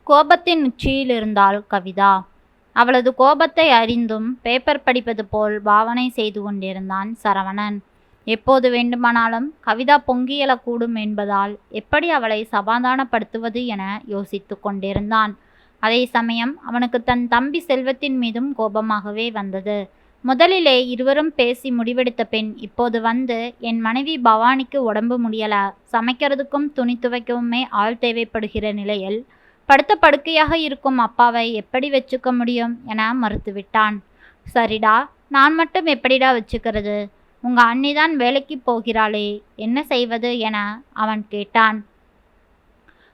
கோபத்தின் உச்சியில் இருந்தாள் கவிதா. அவளது கோபத்தை அறிந்தும் பேப்பர் படிப்பது போல் பாவனை செய்து கொண்டிருந்தான் சரவணன். எப்போது வேண்டுமானாலும் கவிதா பொங்கி எழக்கூடும் என்பதால் எப்படி அவளை சமாதானப்படுத்துவது என யோசித்து கொண்டிருந்தான். அதே சமயம் அவனுக்கு தன் தம்பி செல்வத்தின் மீதும் கோபமாகவே வந்தது. முதலிலே இருவரும் பேசி முடிவெடுத்த பெண் இப்போது வந்து, என் மனைவி பவானிக்கு உடம்பு முடியல, சமைக்கிறதுக்கும் துணி துவைக்கவுமே ஆள் தேவைப்படுகிற நிலையில் படுத்த படுக்கையாக இருக்கும் அப்பாவை எப்படி வச்சுக்க முடியும் என மறுத்துவிட்டான். சரிடா, நான் மட்டும் எப்படிடா வச்சுக்கிறது? உங்க அண்ணிதான் வேலைக்கு போகிறாளே, என்ன செய்வது என அவன் கேட்டான்.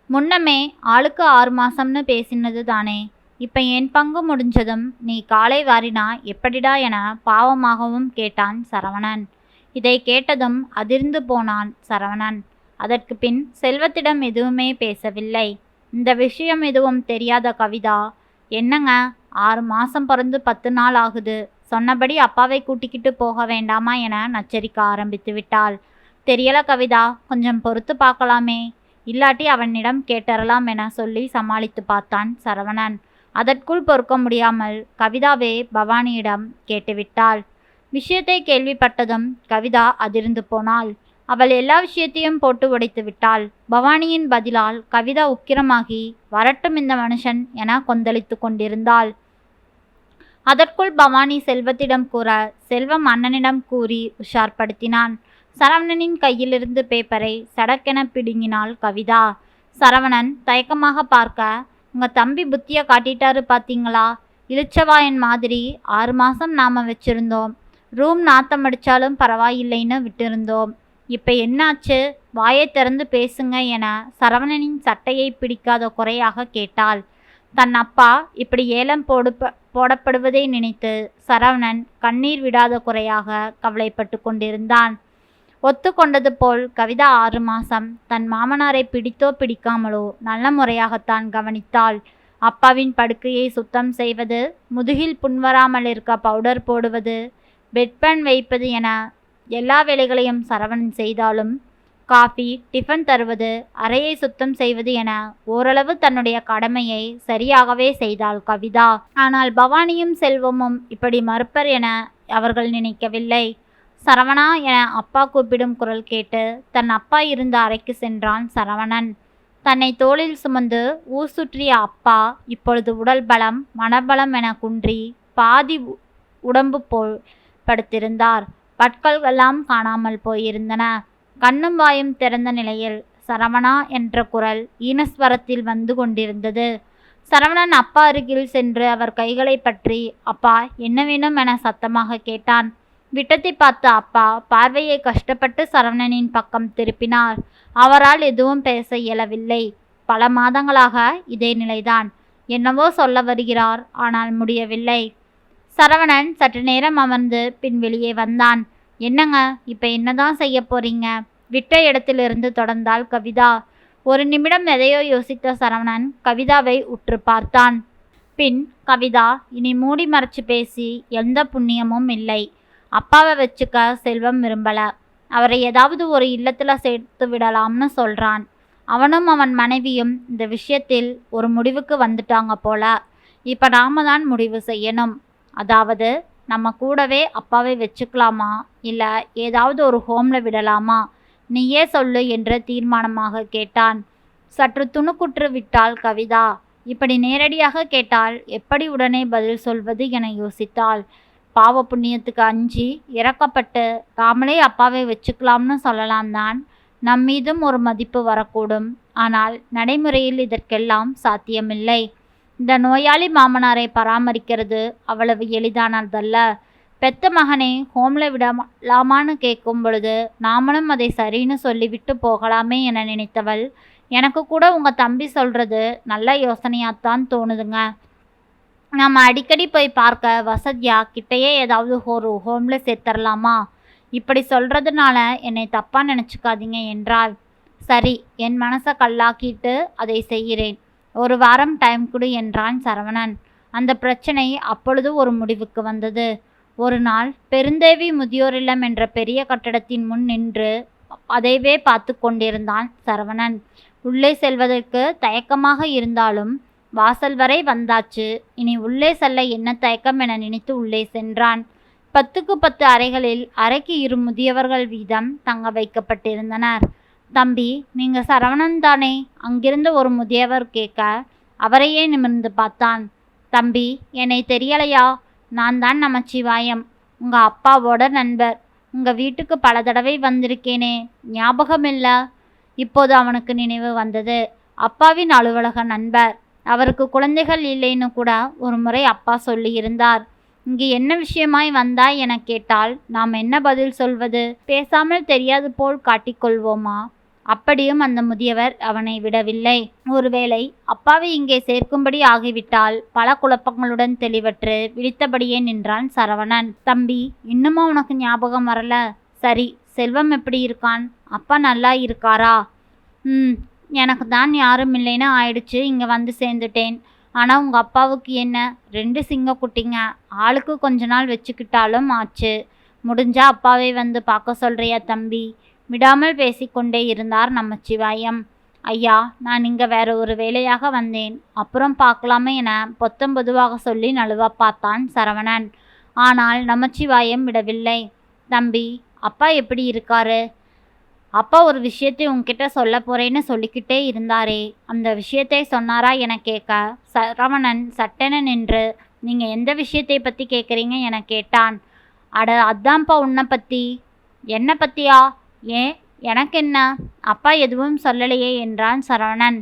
முன்னமே ஆளுக்கு 6 மாசம்னு பேசினது தானே, இப்ப என் பங்கு முடிஞ்சதும் நீ காலை வாரினா எப்படிடா என பாவமாகவும் கேட்டான் சரவணன். இதை கேட்டதும் அதிர்ந்து போனான் சரவணன். அதற்கு பின் செல்வத்திடம் எதுவுமே பேசவில்லை. இந்த விஷயம் எதுவும் தெரியாத கவிதா, என்னங்க 6 மாசம் பிறந்து 10 நாள் ஆகுது, சொன்னபடி அப்பாவை கூட்டிக்கிட்டு போக வேண்டாமா என நச்சரிக்க ஆரம்பித்து விட்டாள். தெரியல கவிதா, கொஞ்சம் பொறுத்து பார்க்கலாமே, இல்லாட்டி அவனிடம் கேட்டறலாம் என சொல்லி சமாளித்து பார்த்தான் சரவணன். அதற்குள் பொறுக்க முடியாமல் கவிதாவே பவானியிடம் கேட்டுவிட்டாள். விஷயத்தை கேள்விப்பட்டதும் கவிதா அதிர்ந்து போனாள். அவள் எல்லா விஷயத்தையும் போட்டு உடைத்து விட்டாள். பவானியின் பதிலால் கவிதா உக்கிரமாகி, வரட்டும் இந்த மனுஷன் என கொந்தளித்து கொண்டிருந்தாள். அதற்குள் பவானி செல்வத்திடம் கூற, செல்வம் அண்ணனிடம் கூறி உஷார்படுத்தினான். சரவணனின் கையிலிருந்து பேப்பரை சடக்கென பிடுங்கினாள் கவிதா. சரவணன் தயக்கமாக பார்க்க, உங்க தம்பி புத்திய காட்டிட்டாரு பாத்தீங்களா, இளிச்சவாயன் மாதிரி 6 மாசம் நாம வச்சிருந்தோம், ரூம் நாத்தம் அடிச்சாலும் பரவாயில்லைன்னு விட்டிருந்தோம், இப்ப என்னாச்சு, வாயை திறந்து பேசுங்க என சரவணனின் சட்டையை பிடிக்காத குறையாக கேட்டாள். தன் அப்பா இப்படி ஏலம் போடப்படுவதை நினைத்து சரவணன் கண்ணீர் விடாத குறையாக கவலைப்பட்டு கொண்டிருந்தான். ஒத்துக்கொண்டது போல் கவிதா 6 மாசம் தன் மாமனாரை பிடித்தோ பிடிக்காமலோ நல்ல முறையாகத்தான் கவனித்தாள். அப்பாவின் படுக்கையை சுத்தம் செய்வது, முதுகில் புண்வராமல் இருக்க பவுடர் போடுவது, பெட்பேன் வைப்பது என எல்லா வேலைகளையும் சரவணன் செய்தாலும், காஃபி டிஃபன் தருவது, அறையை சுத்தம் செய்வது என ஓரளவு தன்னுடைய கடமையை சரியாகவே செய்தாள் கவிதா. ஆனால் பவானியும் செல்வமும் இப்படி மறுப்பர் என அவர்கள் நினைக்கவில்லை. சரவணா என அப்பா கூப்பிடும் குரல் கேட்டு தன் அப்பா இருந்த அறைக்கு சென்றான் சரவணன். தன்னை தோளில் சுமந்து ஊர் சுற்றிய அப்பா இப்பொழுது உடல் பலம் மனபலம் என குன்றி பாதி உடம்பு போல் படுத்திருந்தார். பற்கள்லாம் காணாமல் போயிருந்தன. கண்ணும் வாயும் திறந்த நிலையில் சரவணா என்ற குரல் ஈனஸ்வரத்தில் வந்து கொண்டிருந்தது. சரவணன் அப்பா அருகில் சென்று அவர் கைகளை பற்றி, அப்பா என்ன வேணும் என சத்தமாக கேட்டான். விட்டத்தை பார்த்த அப்பா பார்வையை கஷ்டப்பட்டு சரவணனின் பக்கம் திருப்பினார். அவரால் எதுவும் பேச இயலவில்லை. பல மாதங்களாக இதே நிலைதான். என்னவோ சொல்ல வருகிறார், ஆனால் முடியவில்லை. சரவணன் சற்று நேரம் அமர்ந்து பின் வெளியே வந்தான். என்னங்க, இப்ப என்னதான் செய்ய போறீங்க? விட்ட இடத்திலிருந்து தொடர்ந்தாள் கவிதா. ஒரு நிமிடம் எதையோ யோசித்த சரவணன் கவிதாவை உற்று பார்த்தான். பின், கவிதா, இனி மூடி மறைச்சு பேசி எந்த புண்ணியமும் இல்லை. அப்பாவை வச்சுக்க செல்வம் விரும்பல. அவரை ஏதாவது ஒரு இல்லத்துல சேர்த்து விடலாம்னு சொல்றான். அவனும் அவன் மனைவியும் இந்த விஷயத்தில் ஒரு முடிவுக்கு வந்துட்டாங்க போல. இப்ப நாம தான் முடிவு செய்யணும். அதாவது, நம்ம கூடவே அப்பாவை வச்சுக்கலாமா, இல்ல ஏதாவது ஒரு ஹோம்ல விடலாமா, நீயே சொல்லு என்று தீர்மானமாக கேட்டான். சற்று துணுக்குற்று விட்டாள் கவிதா. இப்படி நேரடியாக கேட்டால் எப்படி உடனே பதில் சொல்வது என யோசித்தாள். பாவ புண்ணியத்துக்கு அஞ்சி இறக்கப்பட்டு நாமளே அப்பாவை வச்சுக்கலாம்னு சொல்லலாம் தான். நம் மீதும் ஒரு மதிப்பு வரக்கூடும். ஆனால் நடைமுறையில் இதற்கெல்லாம் சாத்தியமில்லை. இந்த நோயாளி மாமனாரை பராமரிக்கிறது அவ்வளவு எளிதானதல்ல. பெத்த மகனை ஹோம்ல விடலாமான்னு கேட்கும் பொழுது நாமளும் அதை சரின்னு சொல்லிவிட்டு போகலாமே என நினைத்தவள், எனக்கு கூட உங்க தம்பி சொல்றது நல்ல யோசனையாத்தான் தோணுதுங்க. நம்ம அடிக்கடி போய் பார்க்க வசதியா கிட்டையே ஏதாவது ஒரு ஹோம்ல சேர்த்தரலாமா? இப்படி சொல்றதுனால என்னை தப்பா நினச்சிக்காதீங்க என்றாள். சரி, என் மனசை கல்லாக்கிட்டு அதை செய்கிறேன். ஒரு வாரம் டைம் கொடு என்றான் சரவணன். அந்த பிரச்சனை அப்பொழுது ஒரு முடிவுக்கு வந்தது. ஒரு நாள் பெருந்தேவி முதியோர் இல்லம் என்ற பெரிய கட்டடத்தின் முன் நின்று அதைவே பார்த்து கொண்டிருந்தான் சரவணன். உள்ளே செல்வதற்கு தயக்கமாக இருந்தாலும் வாசல் வரை வந்தாச்சு. இனி உள்ளே செல்ல என்ன தயக்கம் என நினைத்து உள்ளே சென்றான். 10க்கு 10 அறைகளில் அறைக்கு 2 முதியவர்கள் வீதம் தங்க வைக்கப்பட்டிருந்தனர். தம்பி, நீங்க சரவணன் தானே? அங்கிருந்த ஒரு முதியவர் கேட்க அவரையே நிமிர்ந்து பார்த்தான். தம்பி, என்னை தெரியலையா? நான் தான் நமச்சிவாயம், உங்க அப்பாவோட நண்பர். உங்க வீட்டுக்கு பல தடவை வந்திருக்கேனே, ஞாபகம் இல்ல? இப்போது அவனுக்கு நினைவு வந்தது. அப்பாவின் அலுவலக நண்பர். அவருக்கு குழந்தைகள் இல்லைன்னு கூட ஒரு முறை அப்பா சொல்லியிருந்தார். இங்கு என்ன விஷயமாய் வந்தாய் என கேட்டால் நாம் என்ன பதில் சொல்வது? பேசாமல் தெரியாது போல் காட்டிக்கொள்வோமா? அப்படியும் அந்த முதியவர் அவனை விடவில்லை. ஒருவேளை அப்பாவை இங்கே சேர்க்கும்படி ஆகிவிட்டால் பல குழப்பங்களுடன் தெளிவற்று விழித்தபடியே நின்றான் சரவணன். தம்பி, இன்னுமா உனக்கு ஞாபகம் வரல? சரி, செல்வம் எப்படி இருக்கான்? அப்பா நல்லா இருக்காரா? எனக்கு தான் யாரும் இல்லைன்னு ஆயிடுச்சு, இங்கே வந்து சேர்ந்துட்டேன். ஆனால் உங்கள் அப்பாவுக்கு என்ன, 2 சிங்கக்குட்டிங்க. ஆளுக்கு கொஞ்ச நாள் வச்சுக்கிட்டாலும் ஆச்சு. முடிஞ்சா அப்பாவை வந்து பார்க்க சொல்கிறியா தம்பி? விடாமல் பேசிக்கொண்டே இருந்தார் நமச்சிவாயம். ஐயா, நான் இங்கே வேற ஒரு வேலையாக வந்தேன், அப்புறம் பார்க்கலாமே என பொத்தம் பொதுவாக சொல்லி நழுவ பார்த்தான் சரவணன். ஆனால் நமச்சிவாயம் விடவில்லை. தம்பி, அப்பா எப்படி இருக்காரு? அப்பா ஒரு விஷயத்தை உன்கிட்ட சொல்ல போறேன்னு சொல்லிக்கிட்டே இருந்தாரே, அந்த விஷயத்தை சொன்னாரா என கேட்க சரவணன் சட்டென நின்று, நீங்க எந்த விஷயத்தை பற்றி கேட்குறீங்க என கேட்டான். அட, அதான்ப்பா உன்னை பற்றி. என்ன பற்றியா? ஏன், எனக்கு என்ன? அப்பா எதுவும் சொல்லலையே என்றான் சரவணன்.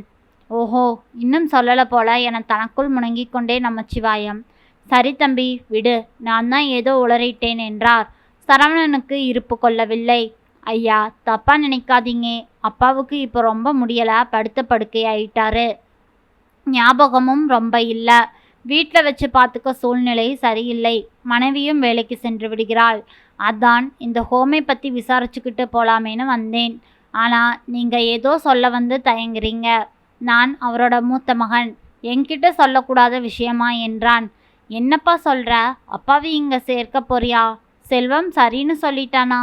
ஓஹோ, இன்னும் சொல்லலை போல என தனக்குள் முணங்கிக் கொண்டே நமச்சிவாயம். சரி தம்பி, விடு, நான் தான் ஏதோ உளறிட்டேன் என்றார். சரவணனுக்கு இருப்பு கொள்ளவில்லை. ஐயா, தப்பா நினைக்காதீங்க, அப்பாவுக்கு இப்போ ரொம்ப முடியலை, படுத்த படுக்கை ஆயிட்டாரு. ஞாபகமும் ரொம்ப இல்லை. வீட்டில் வச்சு பார்த்துக்க சூழ்நிலை சரியில்லை. மனைவியும் வேலைக்கு சென்று விடுகிறாள். அதான் இந்த ஹோமை பற்றி விசாரிச்சுக்கிட்டு போகலாமேன்னு வந்தேன். ஆனால் நீங்கள் ஏதோ சொல்ல வந்து தயங்குறீங்க. நான் அவரோட மூத்த மகன், என்கிட்ட சொல்லக்கூடாத விஷயமா என்றான். என்னப்பா சொல்கிற? அப்பாவை இங்கே சேர்க்க போறியா? செல்வம் சரின்னு சொல்லிட்டானா?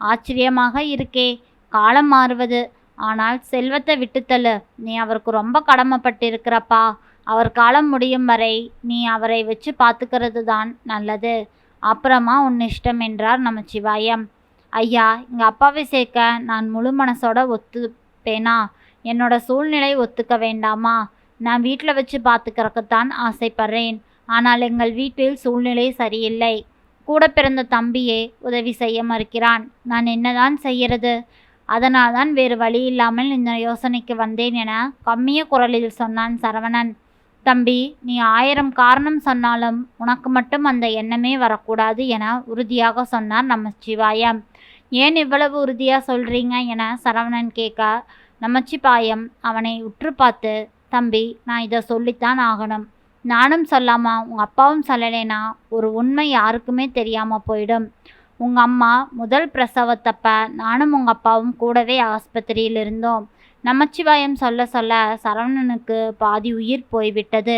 ஆச்சரியமாக இருக்கே. காலம் மாறுவது. ஆனால் செல்வத்தை விட்டுத்தள்ளு. நீ அவருக்கு ரொம்ப கடமைப்பட்டிருக்கிறப்பா. அவர் காலம் முடியும் வரை நீ அவரை வச்சு பார்த்துக்கிறது தான் நல்லது. அப்புறமா உன் இஷ்டம் என்றார் நமச்சிவாயம். ஐயா, எங்கள் அப்பாவை சேர்க்க நான் முழு மனசோட ஒத்துப்பேனா? என்னோட சூழ்நிலை ஒத்துக்க வேண்டாமா? நான் வீட்டில் வச்சு பார்த்துக்கிறதுக்குத்தான் ஆசைப்படுறேன். ஆனால் எங்கள் வீட்டில் சூழ்நிலை சரியில்லை. கூட பிறந்த தம்பியே உதவி செய்ய மறுக்கிறான். நான் என்னதான் செய்யறது? அதனால்தான் வேறு வழி இல்லாமல் இந்த யோசனைக்கு வந்தேன் என கம்மிய குரலில் சொன்னான் சரவணன். தம்பி, நீ 1000 காரணம் சொன்னாலும் உனக்கு மட்டும் அந்த எண்ணமே வரக்கூடாது என உறுதியாக சொன்னார் நமச்சிவாயம். ஏன் இவ்வளவு உறுதியாக சொல்கிறீங்க என சரவணன் கேட்க நமச்சிவாயம் அவனை உற்று பார்த்து, தம்பி, நான் இதை சொல்லித்தான் ஆகணும். நானும் சொல்லாமா உங்கள் அப்பாவும் சொல்லலைனா ஒரு உண்மை யாருக்குமே தெரியாமல் போயிடும். உங்கள் அம்மா முதல் பிரசவத்தப்ப நானும் உங்கள் அப்பாவும் கூடவே ஆஸ்பத்திரியில் இருந்தோம். நமச்சிவாயம் சொல்ல சொல்ல சரவணனுக்கு பாதி உயிர் போய்விட்டது.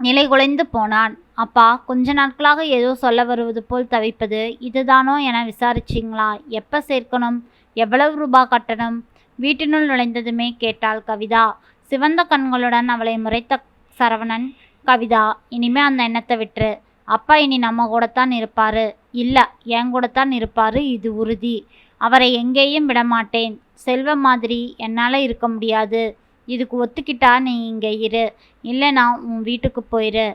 நிலை குலைந்து போனான். அப்பா, கொஞ்ச நாட்களாக ஏதோ சொல்ல வருவது போல் தவிப்பது இதுதானோ என விசாரிச்சிங்களா? எப்போ சேர்க்கணும்? எவ்வளவு ரூபா கட்டணும்? வீட்டினுள் நுழைந்ததுமே கேட்டாள் கவிதா. சிவந்த கண்களுடன் அவளை முறைத்த சரவணன், கவிதா, இனிமே அந்த எண்ணத்தை விட்டுரு. அப்பா இனி நம்ம கூடத்தான் இருப்பாரு. இல்லை, என் கூடத்தான் இருப்பாரு, இது உறுதி. அவரை எங்கேயும் விடமாட்டேன். செல்வம் மாதிரி என்னால் இருக்க முடியாது. இதுக்கு ஒத்துக்கிட்டா நீ இங்கே இரு, இல்லைனா உன் வீட்டுக்கு போயிரு.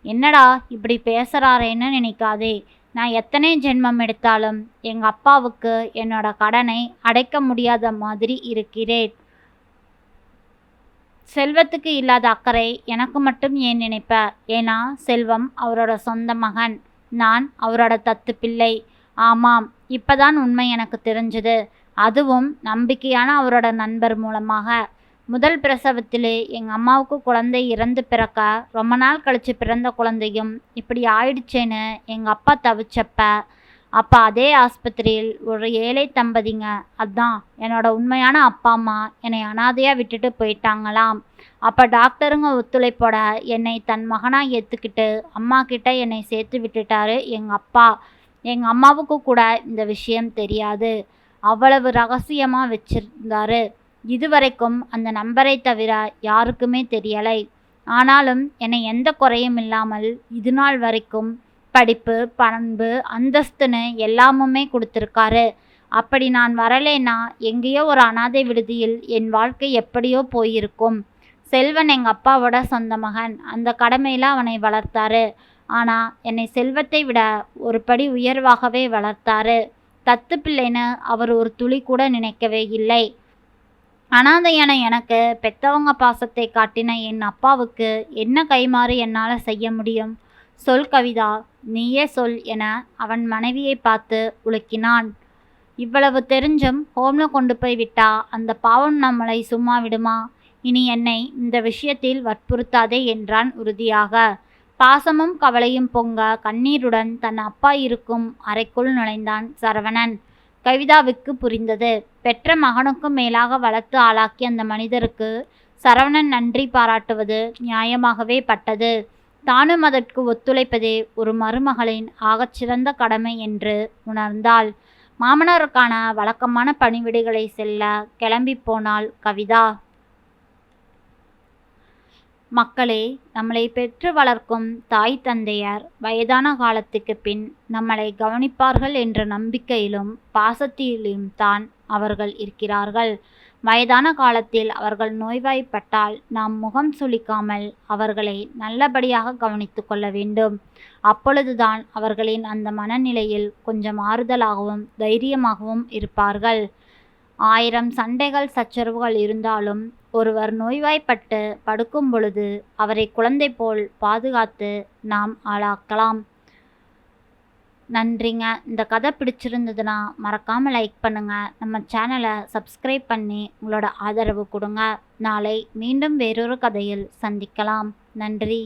என்னடா இப்படி பேசுகிறாரேன்னு நினைக்காதே. நான் எத்தனை ஜென்மம் எடுத்தாலும் எங்கள் அப்பாவுக்கு என்னோட கடனை அடைக்க முடியாத மாதிரி இருக்கிறேன். செல்வத்துக்கு இல்லாத அக்கறை எனக்கு மட்டும் ஏன் நினைப்ப? ஏன்னா செல்வம் அவரோட சொந்த மகன், நான் அவரோட தத்து பிள்ளை. ஆமாம், இப்பதான் உண்மை எனக்கு தெரிஞ்சது. அதுவும் நம்பிக்கையான அவரோட நண்பர் மூலமாக. முதல் பிரசவத்திலே எங்கள் அம்மாவுக்கு குழந்தை இறந்து பிறக்க ரொம்ப நாள் கழித்து பிறந்த குழந்தையும் இப்படி ஆயிடுச்சேன்னு எங்கள் அப்பா தவிச்சப்ப, அப்போ அதே ஆஸ்பத்திரியில் ஒரு ஏழை தம்பதிங்க, அதான் என்னோட உண்மையான அப்பா அம்மா, என்னை அனாதையாக விட்டுட்டு போயிட்டாங்களாம். அப்போ டாக்டருங்க ஒத்துழைப்போட என்னை தன் மகனாக ஏற்றுக்கிட்டு அம்மா கிட்ட என்னை சேர்த்து விட்டுட்டாரு எங்கள் அப்பா. எங்கள் அம்மாவுக்கு கூட இந்த விஷயம் தெரியாது. அவ்வளவு ரகசியமாக வச்சிருந்தாரு. இதுவரைக்கும் அந்த நம்பரை தவிர யாருக்குமே தெரியலை. ஆனாலும் என்னை எந்த குறையும் இல்லாமல் இது நாள் வரைக்கும் படிப்பு, பண்பு, அந்தஸ்துன்னு எல்லாமுமே கொடுத்துருக்காரு. அப்படி நான் வரலேன்னா எங்கேயோ ஒரு அனாதை விடுதியில் என் வாழ்க்கை எப்படியோ போயிருக்கும். செல்வன் எங்கள் அப்பாவோட சொந்த மகன். அந்த கடமையில் அவனை வளர்த்தாரு. ஆனால் என்னை செல்வத்தை விட ஒரு படி உயர்வாகவே வளர்த்தாரு. தத்து பிள்ளைன்னு அவர் ஒரு துளி கூட நினைக்கவே இல்லை. அனாதையான எனக்கு பெத்தவங்க பாசத்தை காட்டின என் அப்பாவுக்கு என்ன கைமாறு என்னால் செய்ய முடியும்? சொல் கவிதா, நீயே சொல் என அவன் மனைவியை பார்த்து உலுக்கினான். இவ்வளவு தெரிஞ்சும் ஹோம்ல கொண்டு போய் விட்டா அந்த பாவம் நம்மளை சும்மா விடுமா? இனி என்னை இந்த விஷயத்தில் வற்புறுத்தாதே என்றான் உறுதியாக. பாசமும் கவலையும் பொங்க கண்ணீருடன் தன் அப்பா இருக்கும் அறைக்குள் நுழைந்தான் சரவணன். கவிதாவுக்கு புரிந்தது. பெற்ற மகனுக்கும் மேலாக வளர்த்து ஆளாக்கிய அந்த மனிதருக்கு சரவணன் நன்றி பாராட்டுவது நியாயமாகவே பட்டது. தானும் அதற்கு ஒத்துழைப்பதே ஒரு மருமகளின் ஆகச்சிறந்த கடமை என்று உணர்ந்தாள். மாமனாருக்கான வழக்கமான பணிவிடைகளை செல்ல கிளம்பி போனாள் கவிதா. மக்களே, நம்மளை பெற்று வளர்க்கும் தாய் தந்தையர் வயதான காலத்துக்கு பின் நம்மளை கவனிப்பார்கள் என்ற நம்பிக்கையிலும் பாசத்திலும் தான் அவர்கள் இருக்கிறார்கள். வயதான காலத்தில் அவர்கள் நோய்வாய்ப்பட்டால் நாம் முகம் சுளிக்காமல் அவர்களை நல்லபடியாக கவனித்து கொள்ள வேண்டும். அப்பொழுதுதான் அவர்களின் அந்த மனநிலையில் கொஞ்சம் ஆறுதலாகவும் தைரியமாகவும் இருப்பார்கள். 1000 சண்டைகள் சச்சரவுகள் இருந்தாலும் ஒருவர் நோய்வாய்ப்பட்டு படுக்கும் பொழுது அவரை குழந்தை போல் பாதுகாத்து நாம் ஆளாக்கலாம். நன்றிங்க. இந்த கதை பிடிச்சிருந்ததுன்னா மறக்காமல் லைக் பண்ணுங்கள். நம்ம சேனலை சப்ஸ்கிரைப் பண்ணி உங்களோட ஆதரவு கொடுங்க. நாளை மீண்டும் வேறொரு கதையில் சந்திக்கலாம். நன்றி.